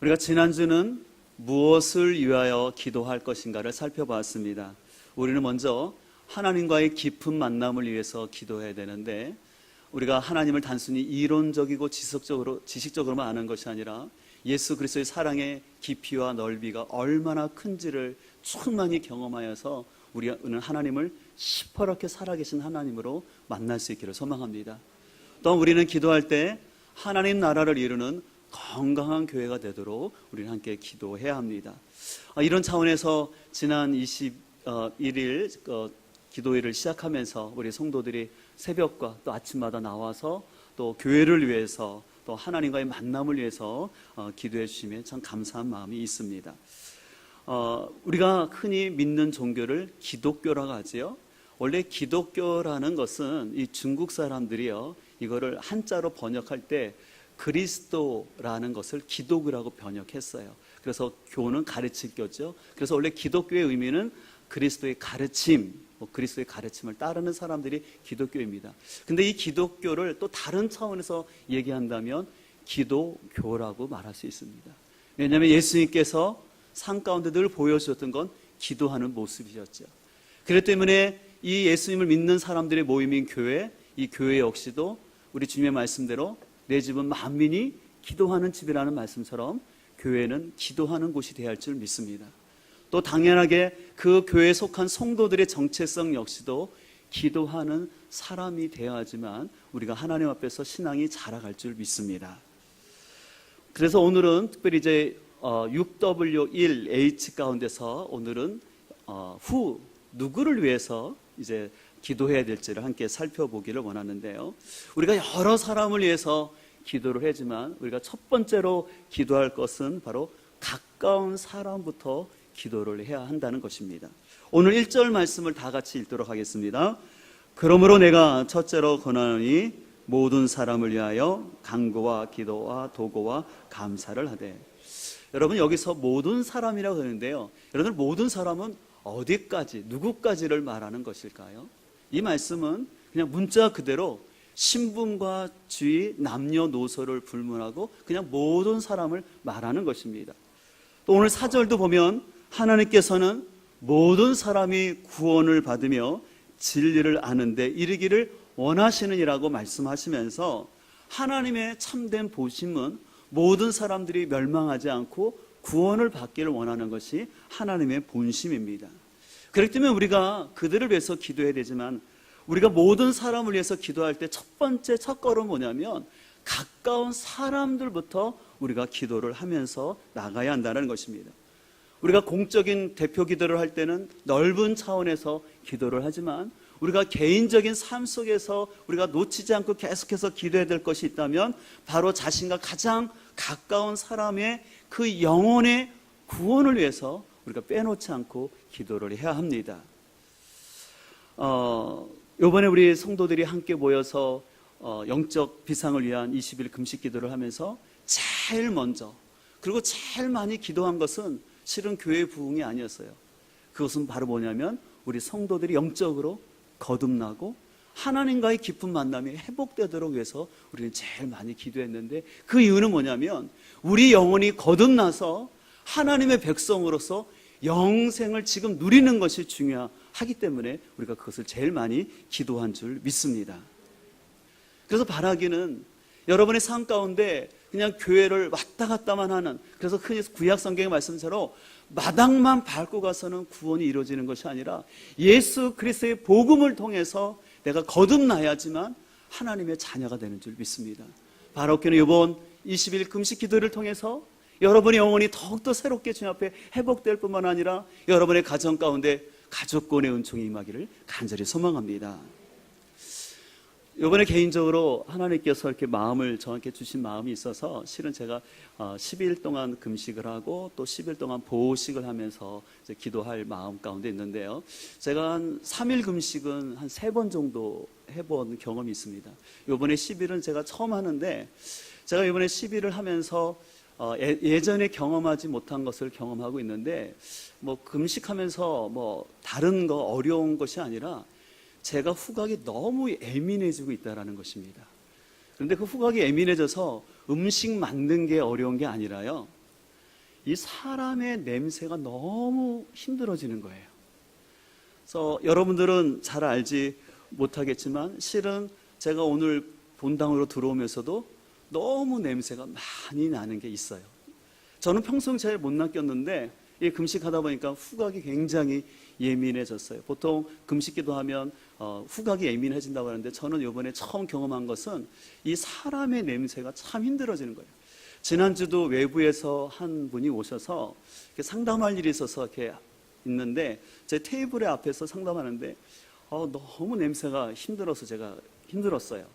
우리가 지난주는 무엇을 위하여 기도할 것인가를 살펴봤습니다. 우리는 먼저 하나님과의 깊은 만남을 위해서 기도해야 되는데, 우리가 하나님을 단순히 이론적이고 지식적으로만 아는 것이 아니라 예수 그리스도의 사랑의 깊이와 넓이가 얼마나 큰지를 충만히 경험하여서 우리는 하나님을 시퍼렇게 살아계신 하나님으로 만날 수 있기를 소망합니다. 또 우리는 기도할 때 하나님 나라를 이루는 건강한 교회가 되도록 우리는 함께 기도해야 합니다. 이런 차원에서 지난 21일 기도회를 시작하면서 우리 성도들이 새벽과 또 아침마다 나와서 또 교회를 위해서 또 하나님과의 만남을 위해서 기도해 주시면 참 감사한 마음이 있습니다. 우리가 흔히 믿는 종교를 기독교라고 하지요. 원래 기독교라는 것은 이 중국 사람들이요, 이거를 한자로 번역할 때 그리스도라는 것을 기독이라고 번역했어요. 그래서 교는 가르칠 교죠. 그래서 원래 기독교의 의미는 그리스도의 가르침, 그리스도의 가르침을 따르는 사람들이 기독교입니다. 근데 이 기독교를 또 다른 차원에서 얘기한다면 기도교라고 말할 수 있습니다. 왜냐하면 예수님께서 산 가운데 늘 보여주셨던 건 기도하는 모습이었죠. 그렇기 때문에 이 예수님을 믿는 사람들의 모임인 교회, 이 교회 역시도 우리 주님의 말씀대로 내 집은 만민이 기도하는 집이라는 말씀처럼 교회는 기도하는 곳이 되어야 할 줄 믿습니다. 또 당연하게 그 교회에 속한 성도들의 정체성 역시도 기도하는 사람이 되어야지만 우리가 하나님 앞에서 신앙이 자라갈 줄 믿습니다. 그래서 오늘은 특별히 이제 6W1H 가운데서 오늘은 누구를 위해서 이제 기도해야 될지를 함께 살펴보기를 원하는데요. 우리가 여러 사람을 위해서 기도를 하지만 우리가 첫 번째로 기도할 것은 바로 가까운 사람부터 기도를 해야 한다는 것입니다. 오늘 1절 말씀을 다 같이 읽도록 하겠습니다. 그러므로 내가 첫째로 권하노니 모든 사람을 위하여 간구와 기도와 도고와 감사를 하되. 여러분, 여기서 모든 사람이라고 하는데요, 여러분, 모든 사람은 어디까지, 누구까지를 말하는 것일까요? 이 말씀은 그냥 문자 그대로 신분과 주의, 남녀노소를 불문하고 그냥 모든 사람을 말하는 것입니다. 또 오늘 4절도 보면 하나님께서는 모든 사람이 구원을 받으며 진리를 아는 데 이르기를 원하시느니라고 말씀하시면서 하나님의 참된 보심은 모든 사람들이 멸망하지 않고 구원을 받기를 원하는 것이 하나님의 본심입니다. 그렇기 때문에 우리가 그들을 위해서 기도해야 되지만, 우리가 모든 사람을 위해서 기도할 때 첫 번째 첫걸음은 뭐냐면 가까운 사람들부터 우리가 기도를 하면서 나가야 한다는 것입니다. 우리가 공적인 대표 기도를 할 때는 넓은 차원에서 기도를 하지만, 우리가 개인적인 삶 속에서 우리가 놓치지 않고 계속해서 기도해야 될 것이 있다면 바로 자신과 가장 가까운 사람의 그 영혼의 구원을 위해서 우리가 빼놓지 않고 기도를 해야 합니다. 이번에 우리 성도들이 함께 모여서 영적 비상을 위한 20일 금식 기도를 하면서 제일 먼저, 그리고 제일 많이 기도한 것은 실은 교회 부흥이 아니었어요. 그것은 바로 뭐냐면 우리 성도들이 영적으로 거듭나고 하나님과의 깊은 만남이 회복되도록 위해서 우리는 제일 많이 기도했는데, 그 이유는 뭐냐면 우리 영혼이 거듭나서 하나님의 백성으로서 영생을 지금 누리는 것이 중요하기 때문에 우리가 그것을 제일 많이 기도한 줄 믿습니다. 그래서 바라기는 여러분의 삶 가운데 그냥 교회를 왔다 갔다만 하는, 그래서 흔히 구약 성경의 말씀대로 마당만 밟고 가서는 구원이 이루어지는 것이 아니라 예수 그리스도의 복음을 통해서 내가 거듭나야지만 하나님의 자녀가 되는 줄 믿습니다. 바로께는 이번 20일 금식 기도를 통해서 여러분의 영혼이 더욱더 새롭게 주님 앞에 회복될 뿐만 아니라 여러분의 가정 가운데 가족권의 은총이 임하기를 간절히 소망합니다. 이번에 개인적으로 하나님께서 이렇게 마음을 저한테 주신 마음이 있어서, 실은 제가 10일 동안 금식을 하고 또 10일 동안 보호식을 하면서 이제 기도할 마음 가운데 있는데요, 제가 한 3일 금식은 한 3번 정도 해본 경험이 있습니다. 이번에 10일은 제가 처음 하는데, 제가 이번에 10일을 하면서 예전에 경험하지 못한 것을 경험하고 있는데, 뭐 금식하면서 뭐 다른 거 어려운 것이 아니라 제가 후각이 너무 예민해지고 있다는 것입니다. 그런데 그 후각이 예민해져서 음식 만든 게 어려운 게 아니라요, 이 사람의 냄새가 너무 힘들어지는 거예요. 그래서 여러분들은 잘 알지 못하겠지만 실은 제가 오늘 본당으로 들어오면서도 너무 냄새가 많이 나는 게 있어요. 저는 평소에 잘 못 느꼈는데 이 금식하다 보니까 후각이 굉장히 예민해졌어요. 보통 금식기도 하면 후각이 예민해진다고 하는데 저는 이번에 처음 경험한 것은 이 사람의 냄새가 참 힘들어지는 거예요. 지난주도 외부에서 한 분이 오셔서 상담할 일이 있어서 이렇게 있는데 제 테이블에 앞에서 상담하는데 너무 냄새가 힘들어서 제가 힘들었어요.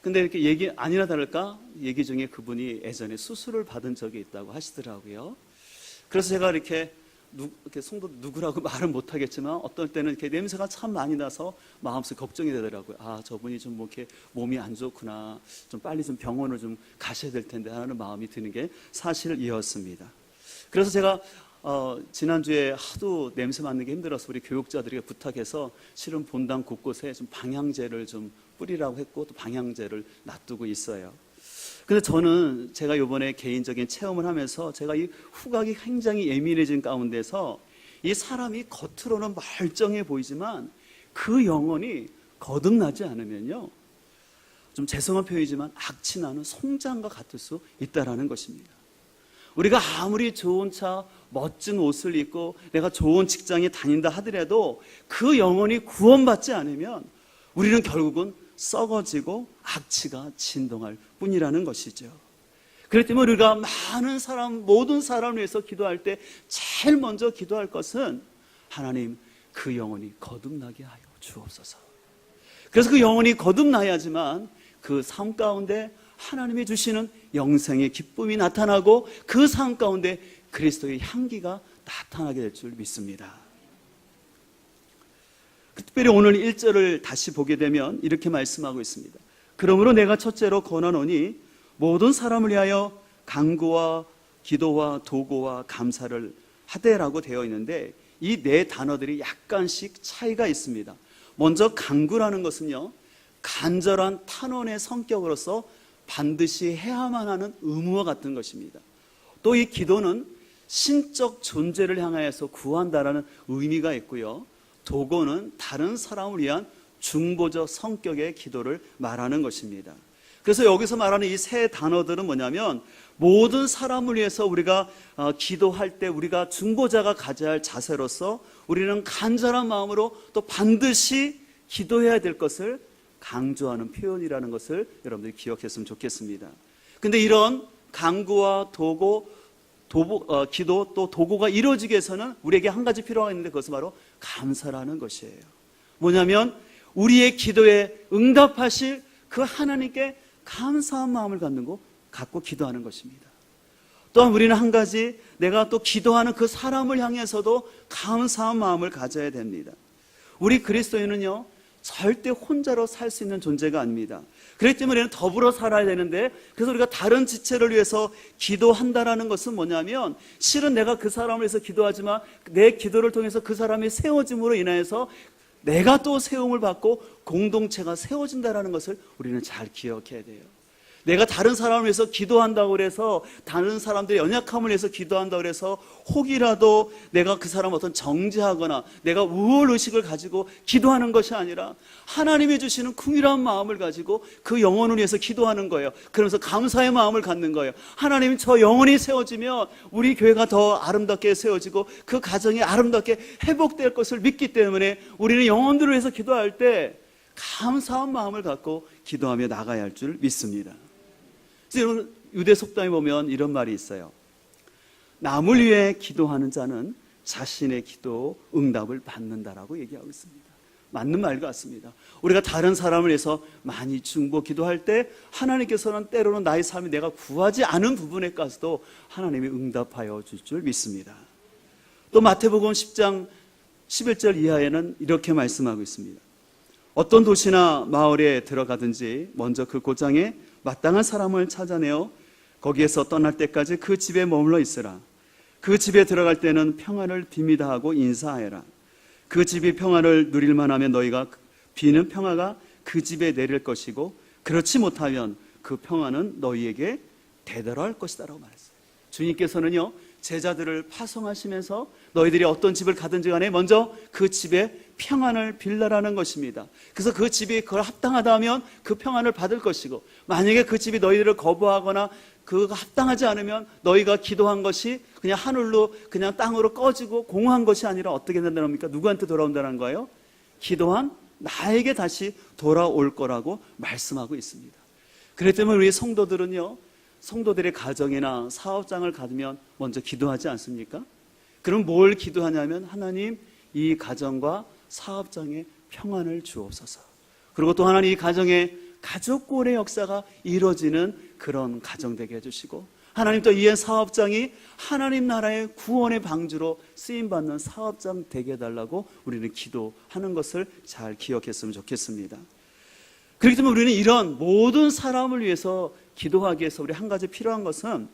근데 이렇게 얘기 아니나 다를까 얘기 중에 그분이 예전에 수술을 받은 적이 있다고 하시더라고요. 그래서 제가 이렇게 성도 누구라고 말은 못하겠지만 어떨 때는 이렇게 냄새가 참 많이 나서 마음속 걱정이 되더라고요. 저분이 좀 뭐 이렇게 몸이 안 좋구나, 좀 빨리 좀 병원을 좀 가셔야 될 텐데 하는 마음이 드는 게 사실이었습니다. 그래서 제가 지난주에 하도 냄새 맡는 게 힘들어서 우리 교육자들에게 부탁해서 실은 본당 곳곳에 좀 방향제를 좀 뿌리라고 했고 또 방향제를 놔두고 있어요. 근데 저는 제가 이번에 개인적인 체험을 하면서 제가 이 후각이 굉장히 예민해진 가운데서 이 사람이 겉으로는 멀쩡해 보이지만 그 영혼이 거듭나지 않으면요, 좀 죄송한 표현이지만 악취 나는 송장과 같을 수 있다라는 것입니다. 우리가 아무리 좋은 차, 멋진 옷을 입고 내가 좋은 직장에 다닌다 하더라도 그 영혼이 구원받지 않으면 우리는 결국은 썩어지고 악취가 진동할 뿐이라는 것이죠. 그렇기 때문에 우리가 모든 사람을 위해서 기도할 때 제일 먼저 기도할 것은 하나님, 그 영혼이 거듭나게 하여 주옵소서. 그래서 그 영혼이 거듭나야지만 그 삶 가운데 하나님이 주시는 영생의 기쁨이 나타나고 그 삶 가운데 그리스도의 향기가 나타나게 될 줄 믿습니다. 특별히 오늘 1절을 다시 보게 되면 이렇게 말씀하고 있습니다. 그러므로 내가 첫째로 권하노니 모든 사람을 위하여 간구와 기도와 도고와 감사를 하되라고 되어 있는데 이 네 단어들이 약간씩 차이가 있습니다. 먼저 간구라는 것은요, 간절한 탄원의 성격으로서 반드시 해야만 하는 의무와 같은 것입니다. 또 이 기도는 신적 존재를 향하여서 구한다라는 의미가 있고요, 도고는 다른 사람을 위한 중보적 성격의 기도를 말하는 것입니다. 그래서 여기서 말하는 이 세 단어들은 뭐냐면 모든 사람을 위해서 우리가 기도할 때 우리가 중보자가 가져야 할 자세로서 우리는 간절한 마음으로 또 반드시 기도해야 될 것을 강조하는 표현이라는 것을 여러분들이 기억했으면 좋겠습니다. 근데 이런 간구와 도고, 기도 또 도고가 이루어지기 위해서는 우리에게 한 가지 필요가 있는데 그것은 바로 감사라는 것이에요. 뭐냐면 우리의 기도에 응답하실 그 하나님께 감사한 마음을 갖고 기도하는 것입니다. 또한 우리는 한 가지, 내가 또 기도하는 그 사람을 향해서도 감사한 마음을 가져야 됩니다. 우리 그리스도인은요, 절대 혼자로 살 수 있는 존재가 아닙니다. 그렇기 때문에 우리는 더불어 살아야 되는데, 그래서 우리가 다른 지체를 위해서 기도한다라는 것은 뭐냐면 실은 내가 그 사람을 위해서 기도하지만 내 기도를 통해서 그 사람이 세워짐으로 인하여서 내가 또 세움을 받고 공동체가 세워진다는 것을 우리는 잘 기억해야 돼요. 내가 다른 사람을 위해서 기도한다고 해서, 다른 사람들의 연약함을 위해서 기도한다고 해서 혹이라도 내가 그 사람을 어떤 정죄하거나 내가 우월의식을 가지고 기도하는 것이 아니라 하나님이 주시는 긍휼한 마음을 가지고 그 영혼을 위해서 기도하는 거예요. 그러면서 감사의 마음을 갖는 거예요. 하나님, 저 영혼이 세워지면 우리 교회가 더 아름답게 세워지고 그 가정이 아름답게 회복될 것을 믿기 때문에 우리는 영혼들을 위해서 기도할 때 감사한 마음을 갖고 기도하며 나가야 할 줄 믿습니다. 유대 속담에 보면 이런 말이 있어요. 남을 위해 기도하는 자는 자신의 기도 응답을 받는다라고 얘기하고 있습니다. 맞는 말 같습니다. 우리가 다른 사람을 위해서 많이 중보 기도할 때 하나님께서는 때로는 나의 삶이 내가 구하지 않은 부분에까지도 하나님이 응답하여 줄 줄 믿습니다. 또 마태복음 10장 11절 이하에는 이렇게 말씀하고 있습니다. 어떤 도시나 마을에 들어가든지 먼저 그 고장에 마땅한 사람을 찾아내어 거기에서 떠날 때까지 그 집에 머물러 있으라. 그 집에 들어갈 때는 평안을 빕니다 하고 인사하여라. 그 집이 평안을 누릴 만하면 너희가 비는 평화가 그 집에 내릴 것이고 그렇지 못하면 그 평안은 너희에게 되돌아올 것이다 라고 말했어요. 주님께서는요, 제자들을 파송하시면서 너희들이 어떤 집을 가든지 간에 먼저 그 집에 평안을 빌라라는 것입니다. 그래서 그 집이 그걸 합당하다 하면 그 평안을 받을 것이고, 만약에 그 집이 너희들을 거부하거나 그가 합당하지 않으면 너희가 기도한 것이 그냥 하늘로 그냥 땅으로 꺼지고 공허한 것이 아니라 어떻게 된다는 겁니까? 누구한테 돌아온다는 거예요? 기도한 나에게 다시 돌아올 거라고 말씀하고 있습니다. 그렇기 때문에 우리 성도들은요, 성도들의 가정이나 사업장을 가두면 먼저 기도하지 않습니까? 그럼 뭘 기도하냐면, 하나님 이 가정과 사업장에 평안을 주옵소서. 그리고 또 하나님 이 가정에 가족골의 역사가 이루어지는 그런 가정 되게 해주시고, 하나님 또 이 사업장이 하나님 나라의 구원의 방주로 쓰임받는 사업장 되게 해달라고 우리는 기도하는 것을 잘 기억했으면 좋겠습니다. 그렇기 때문에 우리는 이런 모든 사람을 위해서 기도하기 위해서 우리 한 가지 필요한 것은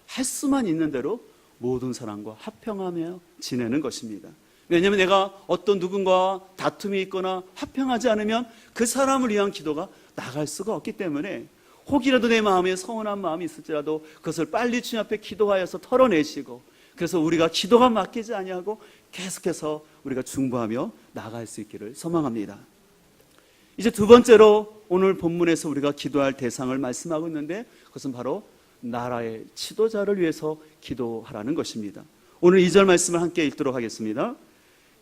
할 수만 있는 대로 모든 사람과 화평하며 지내는 것입니다. 왜냐하면 내가 어떤 누군가와 다툼이 있거나 화평하지 않으면 그 사람을 위한 기도가 나갈 수가 없기 때문에, 혹이라도 내 마음에 서운한 마음이 있을지라도 그것을 빨리 주님 앞에 기도하여서 털어내시고, 그래서 우리가 기도가 막히지 아니하고 계속해서 우리가 중보하며 나아갈 수 있기를 소망합니다. 이제 두 번째로 오늘 본문에서 우리가 기도할 대상을 말씀하고 있는데, 그것은 바로 나라의 지도자를 위해서 기도하라는 것입니다. 오늘 2절 말씀을 함께 읽도록 하겠습니다.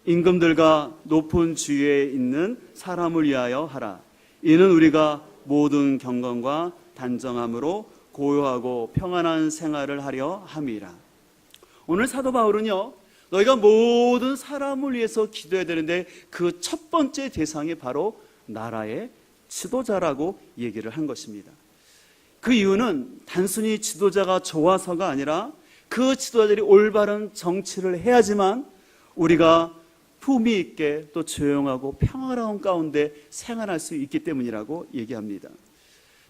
임금들과 높은 주위에 있는 사람을 위하여 하라. 이는 우리가 모든 경건과 단정함으로 고요하고 평안한 생활을 하려 함이라. 오늘 사도 바울은요, 너희가 모든 사람을 위해서 기도해야 되는데 그 첫 번째 대상이 바로 나라의 지도자라고 얘기를 한 것입니다. 그 이유는 단순히 지도자가 좋아서가 아니라 그 지도자들이 올바른 정치를 해야지만 우리가 품위 있게 또 조용하고 평화로운 가운데 생활할 수 있기 때문이라고 얘기합니다.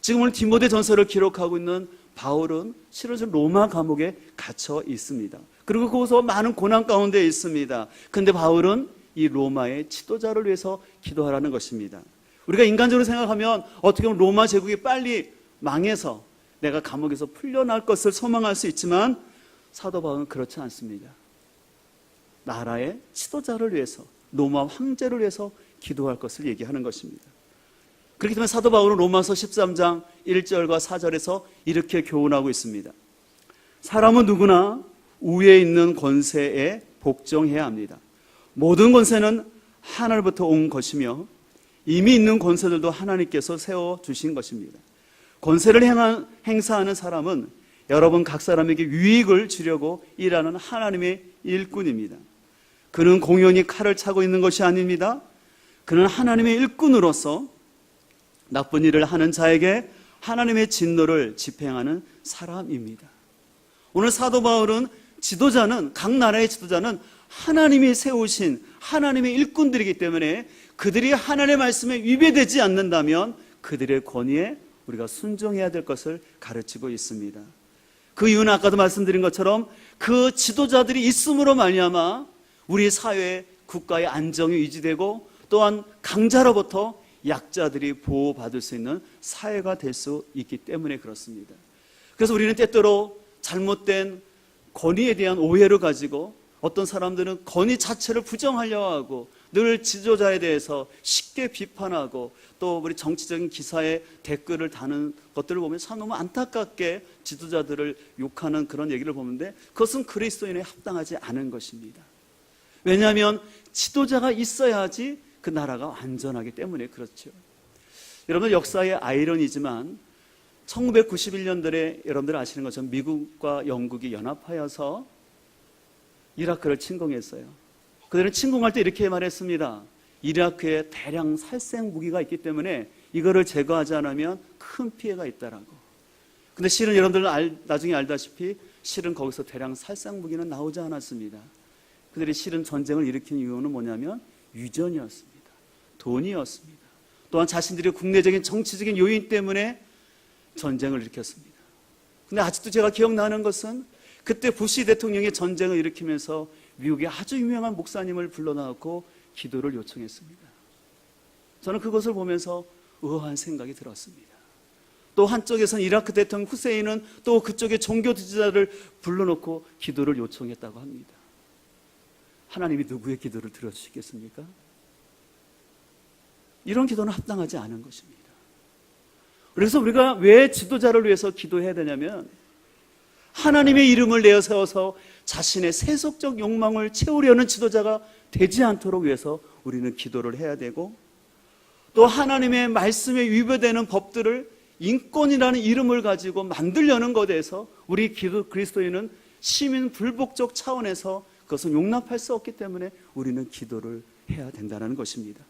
지금 오늘 디모데 전서를 기록하고 있는 바울은 실은 로마 감옥에 갇혀 있습니다. 그리고 거기서 많은 고난 가운데 있습니다. 그런데 바울은 이 로마의 지도자를 위해서 기도하라는 것입니다. 우리가 인간적으로 생각하면 어떻게 보면 로마 제국이 빨리 망해서 내가 감옥에서 풀려날 것을 소망할 수 있지만, 사도 바울은 그렇지 않습니다. 나라의 지도자를 위해서, 로마 황제를 위해서 기도할 것을 얘기하는 것입니다. 그렇기 때문에 사도 바울은 로마서 13장 1절과 4절에서 이렇게 교훈하고 있습니다. 사람은 누구나 위에 있는 권세에 복종해야 합니다. 모든 권세는 하늘부터 온 것이며 이미 있는 권세들도 하나님께서 세워주신 것입니다. 권세를 행사하는 사람은 여러분 각 사람에게 유익을 주려고 일하는 하나님의 일꾼입니다. 그는 공연히 칼을 차고 있는 것이 아닙니다. 그는 하나님의 일꾼으로서 나쁜 일을 하는 자에게 하나님의 진노를 집행하는 사람입니다. 오늘 사도 바울은 지도자는, 각 나라의 지도자는 하나님이 세우신 하나님의 일꾼들이기 때문에 그들이 하나님의 말씀에 위배되지 않는다면 그들의 권위에 우리가 순종해야 될 것을 가르치고 있습니다. 그 이유는 아까도 말씀드린 것처럼 그 지도자들이 있음으로 말미암아 우리 사회에, 국가의 안정이 유지되고 또한 강자로부터 약자들이 보호받을 수 있는 사회가 될 수 있기 때문에 그렇습니다. 그래서 우리는 때때로 잘못된 권위에 대한 오해를 가지고 어떤 사람들은 권위 자체를 부정하려 하고 늘 지도자에 대해서 쉽게 비판하고 또 우리 정치적인 기사에 댓글을 다는 것들을 보면 참 너무 안타깝게 지도자들을 욕하는 그런 얘기를 보는데, 그것은 그리스도인에 합당하지 않은 것입니다. 왜냐하면 지도자가 있어야지 그 나라가 안전하기 때문에 그렇죠. 여러분, 역사의 아이러니지만 1991년도에 여러분들 아시는 것처럼 미국과 영국이 연합하여서 이라크를 침공했어요. 그들은 침공할 때 이렇게 말했습니다. 이라크에 대량 살생 무기가 있기 때문에 이거를 제거하지 않으면 큰 피해가 있다라고. 근데 실은 여러분들은 나중에 알다시피 실은 거기서 대량 살생 무기는 나오지 않았습니다. 그들이 실은 전쟁을 일으킨 이유는 뭐냐면 유전이었습니다. 돈이었습니다. 또한 자신들의 국내적인 정치적인 요인 때문에 전쟁을 일으켰습니다. 근데 아직도 제가 기억나는 것은 그때 부시 대통령이 전쟁을 일으키면서 미국의 아주 유명한 목사님을 불러나왔고 기도를 요청했습니다. 저는 그것을 보면서 의아한 생각이 들었습니다. 또 한쪽에서는 이라크 대통령 후세인은 또 그쪽의 종교 지도자를 불러놓고 기도를 요청했다고 합니다. 하나님이 누구의 기도를 들어주시겠습니까? 이런 기도는 합당하지 않은 것입니다. 그래서 우리가 왜 지도자를 위해서 기도해야 되냐면 하나님의 이름을 내세워서 자신의 세속적 욕망을 채우려는 지도자가 되지 않도록 위해서 우리는 기도를 해야 되고, 또 하나님의 말씀에 위배되는 법들을 인권이라는 이름을 가지고 만들려는 것에 대해서 우리 그리스도인은 시민 불복적 차원에서 그것은 용납할 수 없기 때문에 우리는 기도를 해야 된다는 것입니다.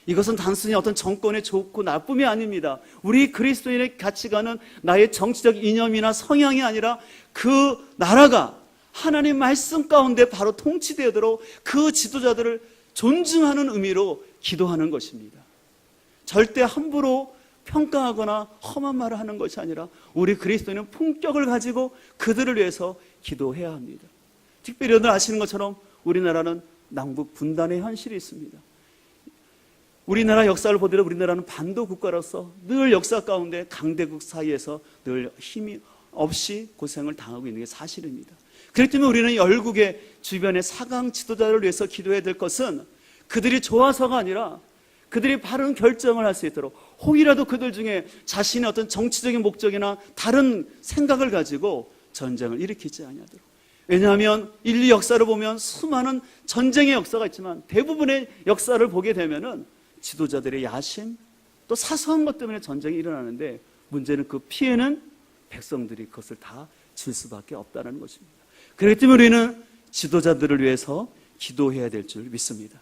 이것은 단순히 어떤 정권의 좋고 나쁨이 아닙니다. 우리 그리스도인의 가치관은 나의 정치적 이념이나 성향이 아니라 그 나라가 하나님 말씀 가운데 바로 통치되도록 그 지도자들을 존중하는 의미로 기도하는 것입니다. 절대 함부로 평가하거나 험한 말을 하는 것이 아니라 우리 그리스도인은 품격을 가지고 그들을 위해서 기도해야 합니다. 특별히 여러분 아시는 것처럼 우리나라는 남북 분단의 현실이 있습니다. 우리나라 역사를 보더라도 우리나라는 반도 국가로서 늘 역사 가운데 강대국 사이에서 늘 힘이 없이 고생을 당하고 있는 게 사실입니다. 그렇기 때문에 우리는 열국의 주변의 사강 지도자를 위해서 기도해야 될 것은 그들이 좋아서가 아니라 그들이 바른 결정을 할 수 있도록, 혹이라도 그들 중에 자신의 어떤 정치적인 목적이나 다른 생각을 가지고 전쟁을 일으키지 아니하도록. 왜냐하면 인류 역사를 보면 수많은 전쟁의 역사가 있지만 대부분의 역사를 보게 되면은 지도자들의 야심, 또 사소한 것 때문에 전쟁이 일어나는데 문제는 그 피해는 백성들이 그것을 다 질 수밖에 없다는 것입니다. 그렇기 때문에 우리는 지도자들을 위해서 기도해야 될 줄 믿습니다.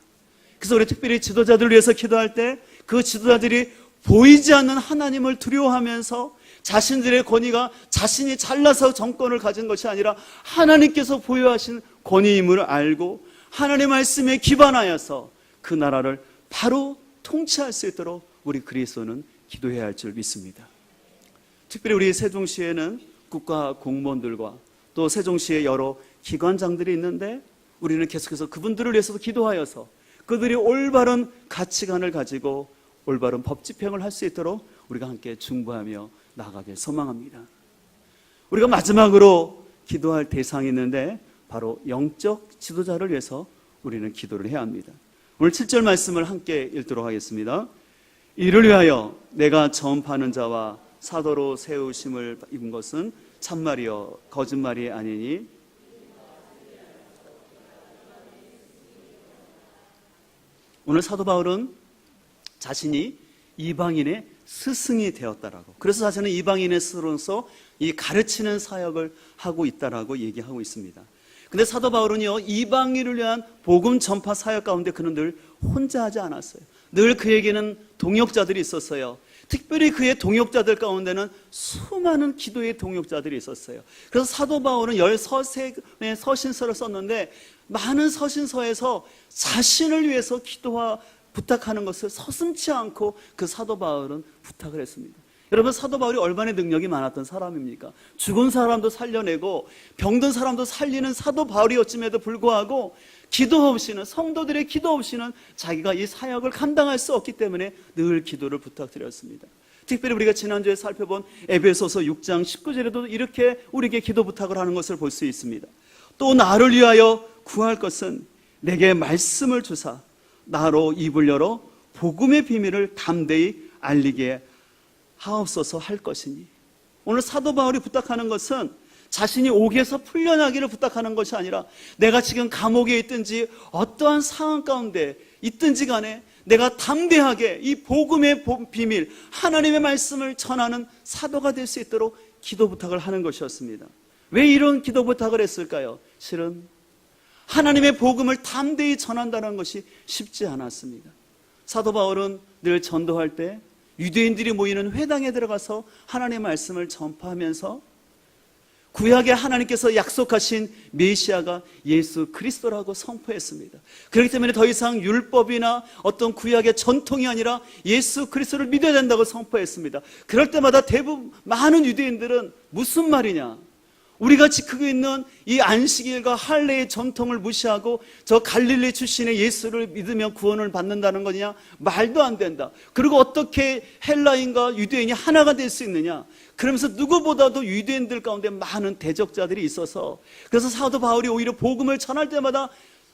그래서 우리 특별히 지도자들을 위해서 기도할 때 그 지도자들이 보이지 않는 하나님을 두려워하면서 자신들의 권위가 자신이 잘나서 정권을 가진 것이 아니라 하나님께서 보유하신 권위임을 알고 하나님의 말씀에 기반하여서 그 나라를 바로 통치할 수 있도록 우리 그리스도는 기도해야 할 줄 믿습니다. 특별히 우리 세종시에는 국가 공무원들과 또 세종시의 여러 기관장들이 있는데 우리는 계속해서 그분들을 위해서도 기도하여서 그들이 올바른 가치관을 가지고 올바른 법 집행을 할 수 있도록 우리가 함께 중보하며 나아가길 소망합니다. 우리가 마지막으로 기도할 대상이 있는데 바로 영적 지도자를 위해서 우리는 기도를 해야 합니다. 오늘 7절 말씀을 함께 읽도록 하겠습니다. 이를 위하여 내가 전파하는 자와 사도로 세우심을 입은 것은 참말이요 거짓말이 아니니 오늘 사도 바울은 자신이 이방인의 스승이 되었다라고, 그래서 자신은 이방인의 스승으로서 이 가르치는 사역을 하고 있다라고 얘기하고 있습니다. 근데 사도 바울은요, 이방인을 위한 복음 전파 사역 가운데 그는 늘 혼자 하지 않았어요. 늘 그에게는 동역자들이 있었어요. 특별히 그의 동역자들 가운데는 수많은 기도의 동역자들이 있었어요. 그래서 사도 바울은 13의 서신서를 썼는데 많은 서신서에서 자신을 위해서 부탁하는 것을 서슴지 않고 그 사도 바울은 부탁을 했습니다. 여러분, 사도 바울이 얼마나 능력이 많았던 사람입니까? 죽은 사람도 살려내고 병든 사람도 살리는 사도 바울이었음에도 불구하고 기도 없이는, 성도들의 기도 없이는 자기가 이 사역을 감당할 수 없기 때문에 늘 기도를 부탁드렸습니다. 특별히 우리가 지난주에 살펴본 에베소서 6장 19절에도 이렇게 우리에게 기도 부탁을 하는 것을 볼 수 있습니다. 또 나를 위하여 구할 것은 내게 말씀을 주사 나로 입을 열어 복음의 비밀을 담대히 알리게 하옵소서 할 것이니. 오늘 사도 바울이 부탁하는 것은 자신이 옥에서 풀려나기를 부탁하는 것이 아니라 내가 지금 감옥에 있든지 어떠한 상황 가운데 있든지 간에 내가 담대하게 이 복음의 비밀, 하나님의 말씀을 전하는 사도가 될 수 있도록 기도 부탁을 하는 것이었습니다. 왜 이런 기도 부탁을 했을까요? 실은 하나님의 복음을 담대히 전한다는 것이 쉽지 않았습니다. 사도 바울은 늘 전도할 때 유대인들이 모이는 회당에 들어가서 하나님의 말씀을 전파하면서 구약에 하나님께서 약속하신 메시아가 예수 그리스도라고 선포했습니다. 그렇기 때문에 더 이상 율법이나 어떤 구약의 전통이 아니라 예수 그리스도를 믿어야 된다고 선포했습니다. 그럴 때마다 대부분 많은 유대인들은 무슨 말이냐, 우리가 지키고 있는 이 안식일과 할례의 전통을 무시하고 저 갈릴리 출신의 예수를 믿으며 구원을 받는다는 거냐? 말도 안 된다. 그리고 어떻게 헬라인과 유대인이 하나가 될 수 있느냐? 그러면서 누구보다도 유대인들 가운데 많은 대적자들이 있어서, 그래서 사도 바울이 오히려 복음을 전할 때마다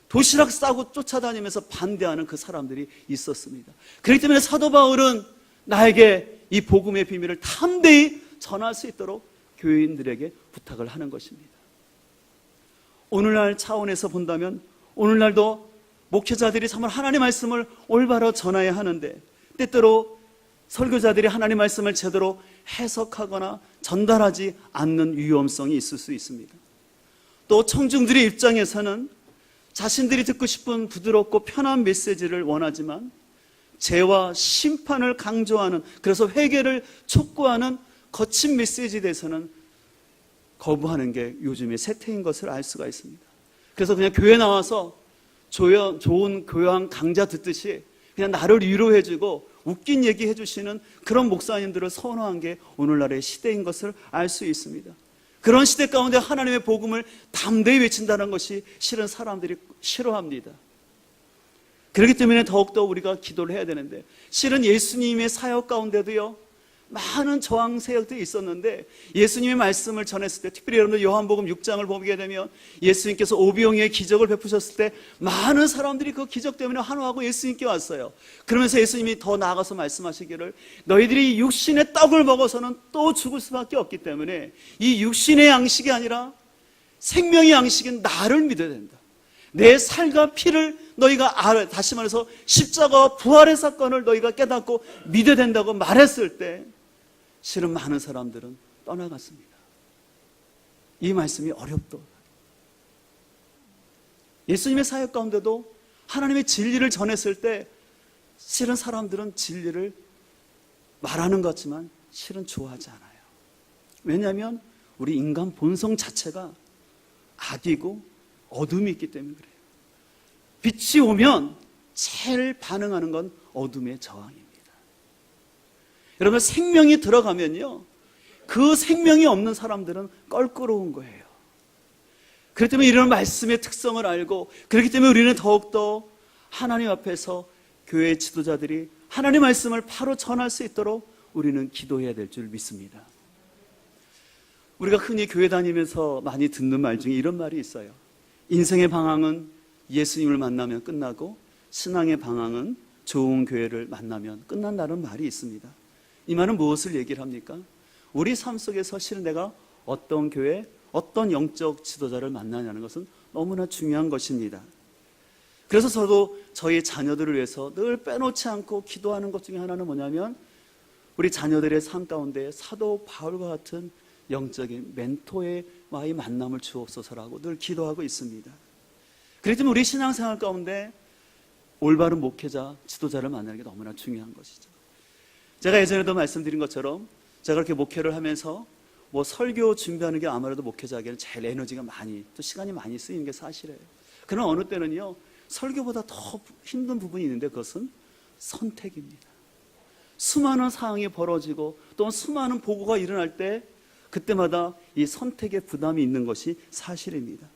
도시락 싸고 쫓아다니면서 반대하는 그 사람들이 있었습니다. 그렇기 때문에 사도 바울은 나에게 이 복음의 비밀을 담대히 전할 수 있도록 교인들에게 부탁을 하는 것입니다. 오늘날 차원에서 본다면 오늘날도 목회자들이 정말 하나님의 말씀을 올바로 전해야 하는데, 때때로 설교자들이 하나님의 말씀을 제대로 해석하거나 전달하지 않는 위험성이 있을 수 있습니다. 또 청중들의 입장에서는 자신들이 듣고 싶은 부드럽고 편한 메시지를 원하지만 죄와 심판을 강조하는, 그래서 회개를 촉구하는 거친 메시지에 대해서는 거부하는 게 요즘의 세태인 것을 알 수가 있습니다. 그래서 그냥 교회 나와서 좋은 교양 강좌 듣듯이 그냥 나를 위로해주고 웃긴 얘기 해주시는 그런 목사님들을 선호한 게 오늘날의 시대인 것을 알 수 있습니다. 그런 시대 가운데 하나님의 복음을 담대히 외친다는 것이 실은 사람들이 싫어합니다. 그렇기 때문에 더욱더 우리가 기도를 해야 되는데, 실은 예수님의 사역 가운데도요 많은 저항 세력들이 있었는데, 예수님의 말씀을 전했을 때, 특별히 여러분들 요한복음 6장을 보게 되면 예수님께서 오병이어의 기적을 베푸셨을 때 많은 사람들이 그 기적 때문에 환호하고 예수님께 왔어요. 그러면서 예수님이 더 나아가서 말씀하시기를, 너희들이 육신의 떡을 먹어서는 또 죽을 수밖에 없기 때문에 이 육신의 양식이 아니라 생명의 양식인 나를 믿어야 된다. 내 살과 피를 너희가 알아, 다시 말해서 십자가와 부활의 사건을 너희가 깨닫고 믿어야 된다고 말했을 때 실은 많은 사람들은 떠나갔습니다. 이 말씀이 어렵더라. 예수님의 사역 가운데도 하나님의 진리를 전했을 때 실은 사람들은 진리를 말하는 것 같지만 실은 좋아하지 않아요. 왜냐하면 우리 인간 본성 자체가 악이고 어둠이 있기 때문에 그래요. 빛이 오면 제일 반응하는 건 어둠의 저항입니다. 여러분, 생명이 들어가면요 그 생명이 없는 사람들은 껄끄러운 거예요. 그렇기 때문에 이런 말씀의 특성을 알고, 그렇기 때문에 우리는 더욱더 하나님 앞에서 교회 지도자들이 하나님 말씀을 바로 전할 수 있도록 우리는 기도해야 될 줄 믿습니다. 우리가 흔히 교회 다니면서 많이 듣는 말 중에 이런 말이 있어요. 인생의 방황은 예수님을 만나면 끝나고 신앙의 방황은 좋은 교회를 만나면 끝난다는 말이 있습니다. 이 말은 무엇을 얘기를 합니까? 우리 삶 속에서 실은 내가 어떤 교회, 어떤 영적 지도자를 만나냐는 것은 너무나 중요한 것입니다. 그래서 저도 저희 자녀들을 위해서 늘 빼놓지 않고 기도하는 것 중에 하나는 뭐냐면, 우리 자녀들의 삶 가운데 사도 바울과 같은 영적인 멘토와의 만남을 주옵소서라고 늘 기도하고 있습니다. 그렇기 때문에 우리 신앙생활 가운데 올바른 목회자, 지도자를 만나는 게 너무나 중요한 것이죠. 제가 예전에도 말씀드린 것처럼 제가 그렇게 목회를 하면서 설교 준비하는 게 아무래도 목회자에게는 제일 에너지가 많이, 또 시간이 많이 쓰이는 게 사실이에요. 그러나 어느 때는요 설교보다 더 힘든 부분이 있는데 그것은 선택입니다. 수많은 상황이 벌어지고 또 수많은 보고가 일어날 때 그때마다 이 선택의 부담이 있는 것이 사실입니다.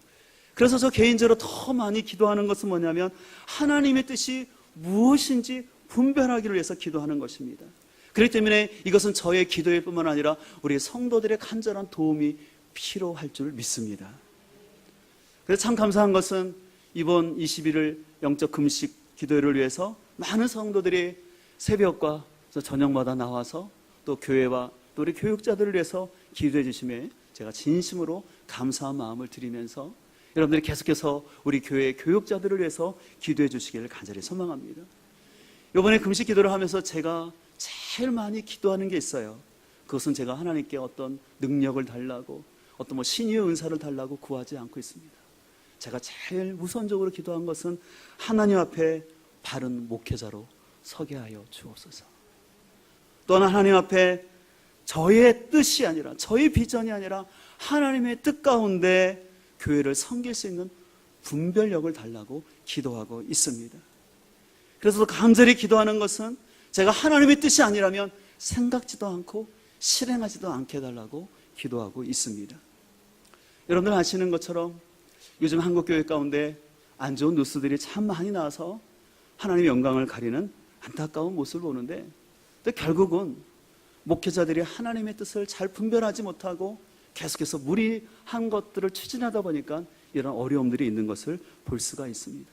그래서 저 개인적으로 더 많이 기도하는 것은 뭐냐면, 하나님의 뜻이 무엇인지 분별하기를 위해서 기도하는 것입니다. 그렇기 때문에 이것은 저의 기도일 뿐만 아니라 우리 성도들의 간절한 도움이 필요할 줄 믿습니다. 그래서 참 감사한 것은 이번 21일 영적 금식 기도회를 위해서 많은 성도들이 새벽과 저녁마다 나와서 또 교회와 또 우리 교육자들을 위해서 기도해 주심에 제가 진심으로 감사한 마음을 드리면서 여러분들이 계속해서 우리 교회 교육자들을 위해서 기도해 주시기를 간절히 소망합니다. 이번에 금식 기도를 하면서 제가 제일 많이 기도하는 게 있어요. 그것은 제가 하나님께 어떤 능력을 달라고, 어떤 신유의 은사를 달라고 구하지 않고 있습니다. 제가 제일 우선적으로 기도한 것은 하나님 앞에 바른 목회자로 서게 하여 주옵소서. 또한 하나님 앞에 저의 뜻이 아니라, 저의 비전이 아니라 하나님의 뜻 가운데 교회를 섬길 수 있는 분별력을 달라고 기도하고 있습니다. 그래서 간절히 기도하는 것은 제가 하나님의 뜻이 아니라면 생각지도 않고 실행하지도 않게 해달라고 기도하고 있습니다. 여러분들 아시는 것처럼 요즘 한국교회 가운데 안 좋은 뉴스들이 참 많이 나와서 하나님의 영광을 가리는 안타까운 모습을 보는데, 또 결국은 목회자들이 하나님의 뜻을 잘 분별하지 못하고 계속해서 무리한 것들을 추진하다 보니까 이런 어려움들이 있는 것을 볼 수가 있습니다.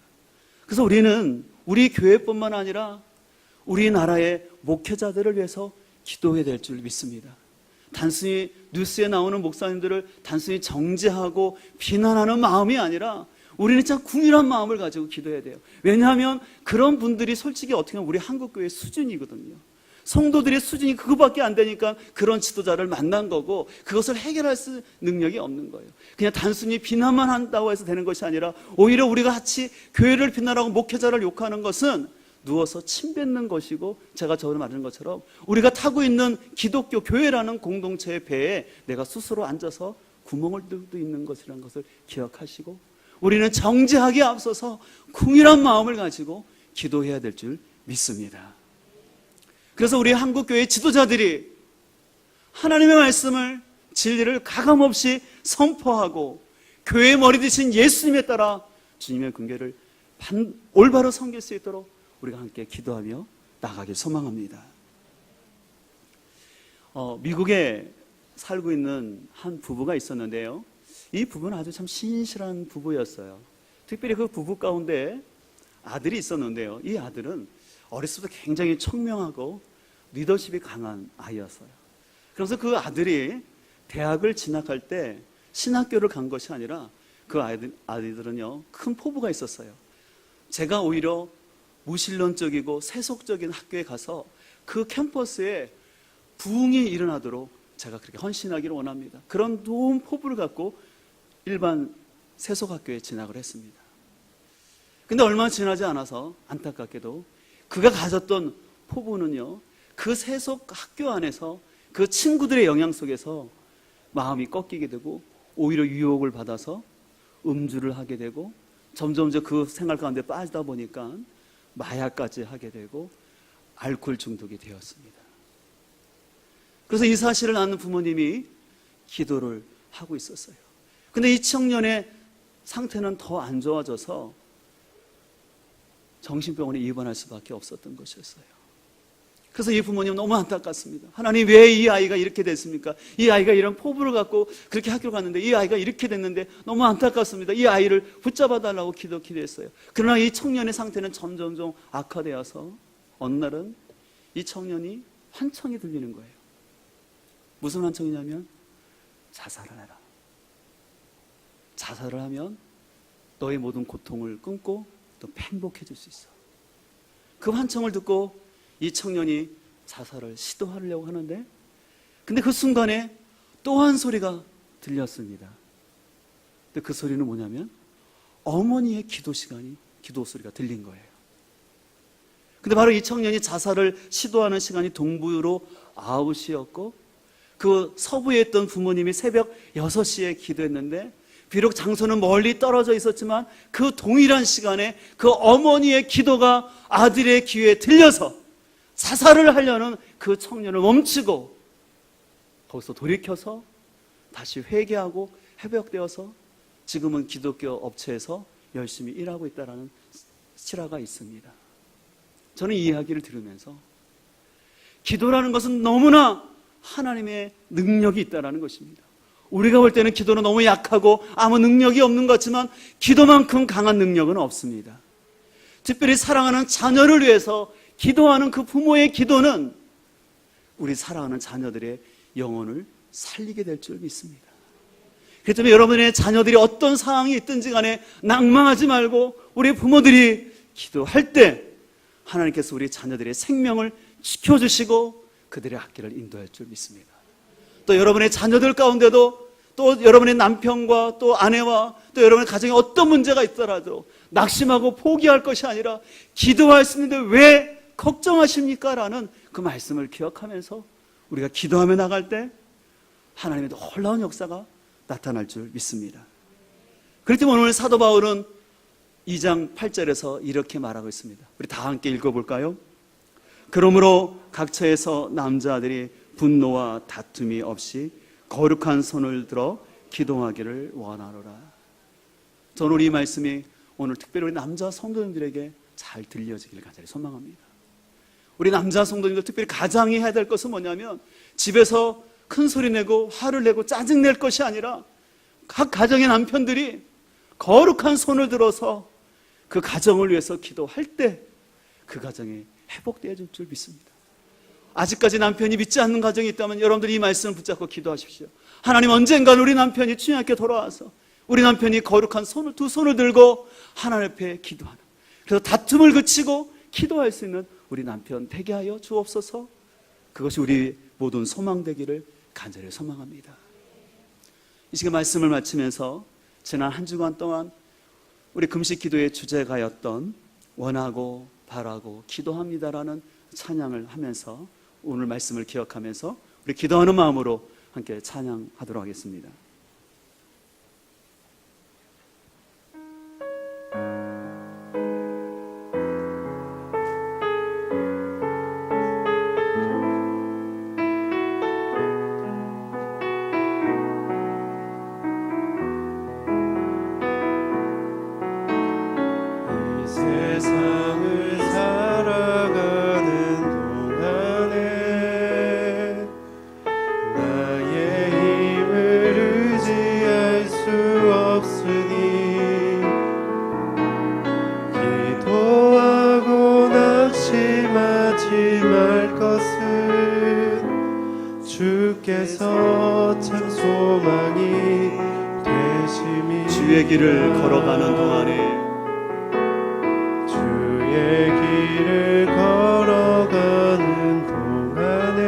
그래서 우리는 우리 교회뿐만 아니라 우리나라의 목회자들을 위해서 기도해야 될 줄 믿습니다. 단순히 뉴스에 나오는 목사님들을 단순히 정죄하고 비난하는 마음이 아니라 우리는 참 궁일한 마음을 가지고 기도해야 돼요. 왜냐하면 그런 분들이 솔직히 어떻게 보면 우리 한국교회의 수준이거든요. 성도들의 수준이 그거밖에 안 되니까 그런 지도자를 만난 거고, 그것을 해결할 수 능력이 없는 거예요. 그냥 단순히 비난만 한다고 해서 되는 것이 아니라, 오히려 우리가 같이 교회를 비난하고 목회자를 욕하는 것은 누워서 침 뱉는 것이고, 제가 저번에 말한 것처럼 우리가 타고 있는 기독교 교회라는 공동체의 배에 내가 스스로 앉아서 구멍을 뚫고 있는 것이라는 것을 기억하시고, 우리는 정죄하기에 앞서서 궁일한 마음을 가지고 기도해야 될 줄 믿습니다. 그래서 우리 한국교회 지도자들이 하나님의 말씀을, 진리를 가감없이 선포하고 교회의 머리 되신 예수님에 따라 주님의 군계를 올바로 섬길 수 있도록 우리가 함께 기도하며 나가길 소망합니다. 미국에 살고 있는 한 부부가 있었는데요, 이 부부는 아주 참 신실한 부부였어요. 특별히 그 부부 가운데 아들이 있었는데요, 이 아들은 어렸을 때 굉장히 청명하고 리더십이 강한 아이였어요. 그래서 그 아들이 대학을 진학할 때 신학교를 간 것이 아니라 그 아이들은요, 큰 포부가 있었어요. 제가 오히려 무신론적이고 세속적인 학교에 가서 그 캠퍼스에 부흥이 일어나도록 제가 그렇게 헌신하기를 원합니다. 그런 좋은 포부를 갖고 일반 세속학교에 진학을 했습니다. 근데 얼마 지나지 않아서 안타깝게도 그가 가졌던 포부는요, 그 세속학교 안에서 그 친구들의 영향 속에서 마음이 꺾이게 되고 오히려 유혹을 받아서 음주를 하게 되고 점점 그 생활 가운데 빠지다 보니까 마약까지 하게 되고 알코올 중독이 되었습니다. 그래서 이 사실을 아는 부모님이 기도를 하고 있었어요. 근데 이 청년의 상태는 더 안 좋아져서 정신병원에 입원할 수밖에 없었던 것이었어요. 그래서 이 부모님 너무 안타깝습니다. 하나님, 왜 이 아이가 이렇게 됐습니까? 이 아이가 이런 포부를 갖고 그렇게 학교 갔는데 이 아이가 이렇게 됐는데 너무 안타깝습니다. 이 아이를 붙잡아 달라고 기도했어요. 그러나 이 청년의 상태는 점점 악화되어서 어느 날은 이 청년이 환청이 들리는 거예요. 무슨 환청이냐면, 자살을 해라. 자살을 하면 너의 모든 고통을 끊고 또 행복해질 수 있어. 그 환청을 듣고 이 청년이 자살을 시도하려고 하는데, 근데 그 순간에 또 한 소리가 들렸습니다. 근데 그 소리는 뭐냐면 어머니의 기도 소리가 들린 거예요. 근데 바로 이 청년이 자살을 시도하는 시간이 동부로 9시였고 그 서부에 있던 부모님이 새벽 6시에 기도했는데, 비록 장소는 멀리 떨어져 있었지만 그 동일한 시간에 그 어머니의 기도가 아들의 귀에 들려서 자살을 하려는 그 청년을 멈추고 거기서 돌이켜서 다시 회개하고 회복되어서 지금은 기독교 업체에서 열심히 일하고 있다는 실화가 있습니다. 저는 이 이야기를 들으면서 기도라는 것은 너무나 하나님의 능력이 있다는 것입니다. 우리가 볼 때는 기도는 너무 약하고 아무 능력이 없는 것 같지만 기도만큼 강한 능력은 없습니다. 특별히 사랑하는 자녀를 위해서 기도하는 그 부모의 기도는 우리 사랑하는 자녀들의 영혼을 살리게 될 줄 믿습니다. 그렇기 때문에 여러분의 자녀들이 어떤 상황이 있든지 간에 낭망하지 말고 우리 부모들이 기도할 때 하나님께서 우리 자녀들의 생명을 지켜주시고 그들의 앞길을 인도할 줄 믿습니다. 또 여러분의 자녀들 가운데도 또 여러분의 남편과 또 아내와 또 여러분의 가정에 어떤 문제가 있더라도 낙심하고 포기할 것이 아니라 기도할 수 있는데 왜 걱정하십니까? 라는 그 말씀을 기억하면서 우리가 기도하며 나갈 때 하나님의 놀라운 역사가 나타날 줄 믿습니다. 그렇기 때문에 오늘 사도 바울은 2장 8절에서 이렇게 말하고 있습니다. 우리 다 함께 읽어볼까요? 그러므로 각처에서 남자들이 분노와 다툼이 없이 거룩한 손을 들어 기도하기를 원하노라. 저는 우리 이 말씀이 오늘 특별히 우리 남자 성도님들에게 잘 들려지기를 간절히 소망합니다. 우리 남자 성도님들 특별히 가장이 해야 될 것은 뭐냐면 집에서 큰 소리 내고 화를 내고 짜증 낼 것이 아니라 각 가정의 남편들이 거룩한 손을 들어서 그 가정을 위해서 기도할 때 그 가정이 회복되어질 줄 믿습니다. 아직까지 남편이 믿지 않는 가정이 있다면 여러분들이 이 말씀을 붙잡고 기도하십시오. 하나님, 언젠간 우리 남편이 주님께 돌아와서 우리 남편이 거룩한 손을, 두 손을 들고 하나님 앞에 기도하는, 그래서 다툼을 그치고 기도할 수 있는 우리 남편 되게 하여 주옵소서. 그것이 우리 모든 소망 되기를 간절히 소망합니다. 이 시간 말씀을 마치면서 지난 한 주간 동안 우리 금식 기도의 주제가였던 원하고 바라고 기도합니다라는 찬양을 하면서 오늘 말씀을 기억하면서 우리 기도하는 마음으로 함께 찬양하도록 하겠습니다. 세상을 살아가는 동안에 나의 힘을 의지할 수 없으니 기도하고 낙심하지 말 것은 주께서 참 소망이 되심이. 주의 길을 걸어가는 동안에 길을 걸어가는 동안에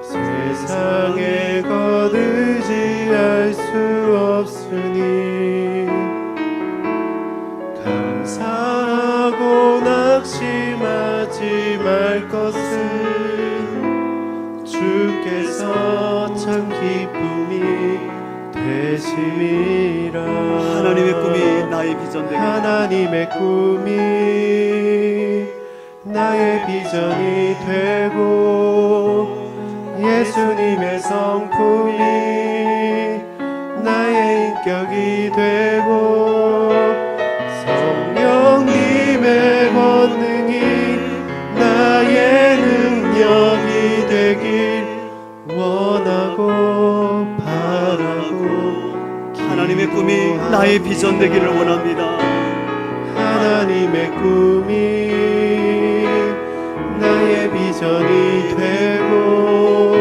세상에 것 의지할 수 없으니 감사하고 낙심하지 말 것은 주께서 참 기쁨이 되심이라. 하나님의 꿈이 나의 비전 되게, 하나님의 꿈이 나의 비전이 되고 예수님의 성품이 나의 인격이 되고 성령님의 권능이 나의 능력이 되길 원하고 바라고. 하나님의 꿈이 나의 비전 되기를 원합니다. 하나님의 꿈이 나의 비전이 되고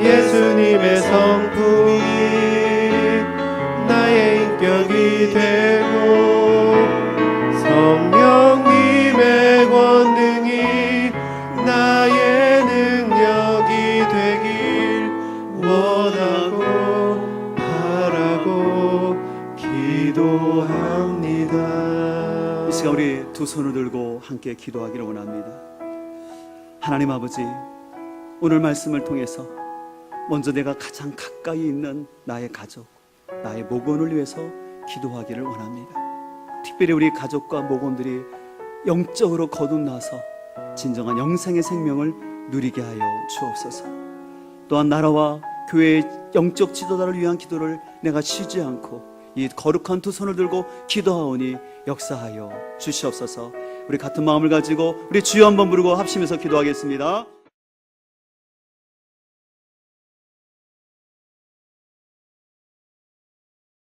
예수님의 성품이 나의 인격이 되고 성령님의 권능이 나의 능력이 되길 원하고 바라고 기도합니다. 이 시간 우리 두 손을 들고 함께 기도하기를 원합니다. 하나님 아버지, 오늘 말씀을 통해서 먼저 내가 가장 가까이 있는 나의 가족, 나의 목원을 위해서 기도하기를 원합니다. 특별히 우리 가족과 목원들이 영적으로 거듭나서 진정한 영생의 생명을 누리게 하여 주옵소서. 또한 나라와 교회의 영적 지도자를 위한 기도를 내가 쉬지 않고 이 거룩한 두 손을 들고 기도하오니 역사하여 주시옵소서. 우리 같은 마음을 가지고 우리 주여 한번 부르고 합심해서 기도하겠습니다.